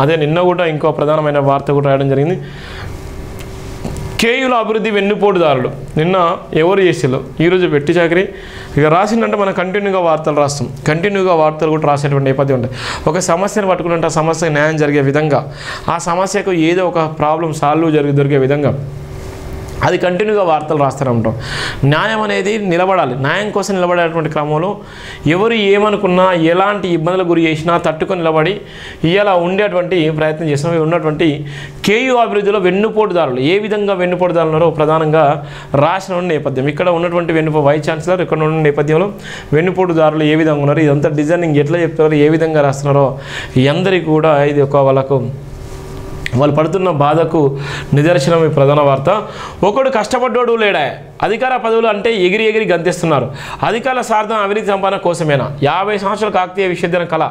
అదే నిన్న కూడా ఇంకో ప్రధానమైన వార్త కూడా రాయడం జరిగింది. కేయుల అభివృద్ధి వెన్నుపోటుదారులు నిన్న ఎవరు చేసేలో ఈరోజు వెట్టి చాకరీ ఇక రాసిందంటే మనం కంటిన్యూగా వార్తలు రాస్తాం. కంటిన్యూగా వార్తలు కూడా రాసేటువంటి నేపథ్యం ఉంటుంది. ఒక సమస్యను పట్టుకుంటే ఆ సమస్యకు న్యాయం జరిగే విధంగా, ఆ సమస్యకు ఏదో ఒక ప్రాబ్లం సాల్వ్ దొరికే విధంగా అది కంటిన్యూగా వార్తలు రాస్తూనే ఉంటాం. న్యాయం అనేది నిలబడాలి. న్యాయం కోసం నిలబడేటువంటి క్రమంలో ఎవరు ఏమనుకున్నా, ఎలాంటి ఇబ్బందులకు గురి చేసినా తట్టుకొని నిలబడి ఇలా ఉండేటువంటి ప్రయత్నం చేస్తాం. ఉన్నటువంటి కేయు అభివృద్ధిలో వెన్నుపోటుదారులు ఏ విధంగా వెన్నుపోటుదారులు ఉన్నారో ప్రధానంగా రాసిన నేపథ్యం. ఇక్కడ ఉన్నటువంటి వైస్ ఛాన్సలర్ ఇక్కడ ఉన్న నేపథ్యంలో వెన్నుపోటుదారులు ఏ విధంగా ఉన్నారు, ఇదంతా డిజైనింగ్ ఎట్లా చెప్తారో, ఏ విధంగా రాస్తున్నారో అందరికీ కూడా ఇది ఒక వాళ్ళు పడుతున్న బాధకు నిదర్శనం ఈ ప్రధాన వార్త. ఒకడు కష్టపడ్డోడు లేడా, అధికార పదవులు అంటే ఎగిరి గంతేస్తున్నారు. అధికారుల స్వార్థం అవినీతి సంపాదన కోసమేనా? 50 సంవత్సరాల కాకతీయ విశ్వవిద్యాలయం కళ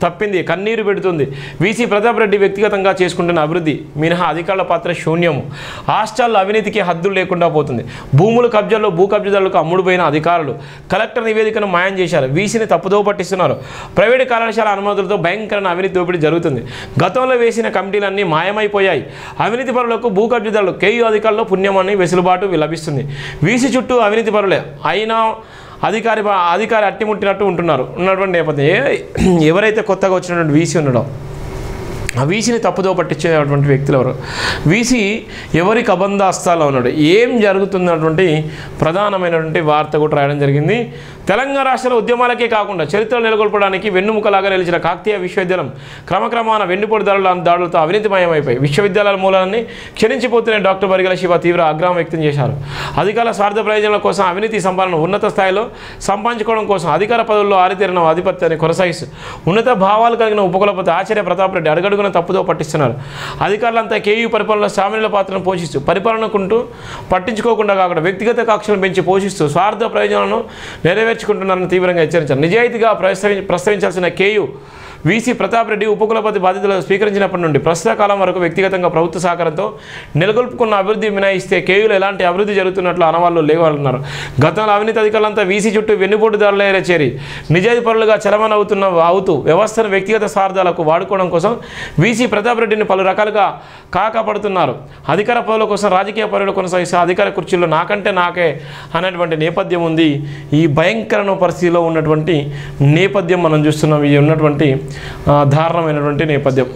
తప్పింది, కన్నీరు పెడుతుంది. వీసీ ప్రతాప్ రెడ్డి వ్యక్తిగతంగా చేసుకుంటున్న అభివృద్ధి మినహా అధికారుల పాత్ర శూన్యము. హాస్టల్ అవినీతికి హద్దులు లేకుండా పోతుంది. భూముల కబ్జాల్లో భూ కబ్జాదారులకు అమ్ముడుపోయిన అధికారులు కలెక్టర్ నివేదికను మాయం చేశారు. వీసీని తప్పుదోవ పట్టిస్తున్నారు. ప్రైవేటు కళాశాల అనుమతులతో భయంకరమైన అవినీతి దోపిడీ జరుగుతుంది. గతంలో వేసిన కమిటీలన్నీ మాయమైపోయాయి. అవినీతి పరులకు భూ కబ్జాదారులు కేయు అధికారుల్లో పుణ్యమని వెసులుబాటు లభిస్తుంది. వీసీ చుట్టూ అవినీతి పరులే అయినా అధికారి అట్టిముట్టినట్టు ఉన్నటువంటి నేపథ్యం. ఎవరైతే కొత్తగా వచ్చినటువంటి వీసీ ఉన్నాడో ఆ వీసీని తప్పుదో పట్టించేటువంటి వ్యక్తులు ఎవరు? వీసీ ఎవరి కబంధ హస్తాల్లో ఉన్నాడు? ఏం జరుగుతున్నటువంటి ప్రధానమైనటువంటి వార్త కూడా రాయడం జరిగింది. తెలంగాణ రాష్ట్రంలో ఉద్యమాలకే కాకుండా చరిత్రలు నెలకొల్పడానికి వెన్నుముకలాగా నిలిచిన కాకతీయ విశ్వవిద్యాలయం క్రమక్రమాన వెన్నుపోటు దాడులతో అవినీతిమయమైపోయి విశ్వవిద్యాలయాల మూలాన్ని క్షీణించిపోతున్న డాక్టర్ బరిగల శివ తీవ్ర ఆగ్రహం వ్యక్తం చేశారు. అధికారుల స్వార్థ ప్రయోజనాల కోసం అవినీతి సంపాదన ఉన్నత స్థాయిలో సంపాదించుకోవడం కోసం అధికార పదవుల్లో ఆరితేరిన ఆధిపత్యాన్ని కొనసాగిస్తూ ఉన్నత భావాలు కలిగిన ఉపకులపతి ఆచార్య ప్రతాప్ రెడ్డి అడుగడుగున తప్పుదో పట్టిస్తున్నారు. అధికారులంతా కేయూ పరిపాలనలో సామాన్యుల పాత్రను పోషిస్తూ పరిపాలనకుంటూ పట్టించుకోకుండా కాకుండా వ్యక్తిగత కక్షలను పెంచి పోషిస్తూ స్వార్థ ప్రయోజనాలను నెరవేర్చుకుంటున్నారని తీవ్రంగా హెచ్చరించారు. నిజాయితీగా ప్రస్తావించాల్సిన కేయూ వీసీ ప్రతాప్ రెడ్డి ఉపకులపతి బాధ్యతలు స్వీకరించినప్పటి నుండి ప్రస్తుత కాలం వరకు వ్యక్తిగతంగా ప్రభుత్వ సహకారంతో నెలకొల్పుకున్న అభివృద్ధి మినహాయిస్తే కేయూలో ఎలాంటి అభివృద్ధి జరుగుతున్నట్లు ఆనవాళ్లు లేవన్నారు. గతంలో అవినీతి అధికారులంతా వీసీ చుట్టూ వెన్నుపోటుదారులే చేరి నిజాయితీ పరులుగా అవుతూ వ్యవస్థను వ్యక్తిగత స్వార్థాలకు వాడుకోవడం కోసం వీసీ ప్రతాప్ రెడ్డిని పలు రకాలుగా కాకపడుతున్నారు. అధికార పదవుల కోసం రాజకీయ పరులు కొనసాగిస్తే అధికార కుర్చీల్లో నాకే అనేటువంటి నేపథ్యం ఉంది. ఈ భయంకర పరిస్థితిలో ఉన్నటువంటి నేపథ్యం మనం చూస్తున్నాం. ఈ ఉన్నటువంటి దారుణమైనటువంటి నేపథ్యం.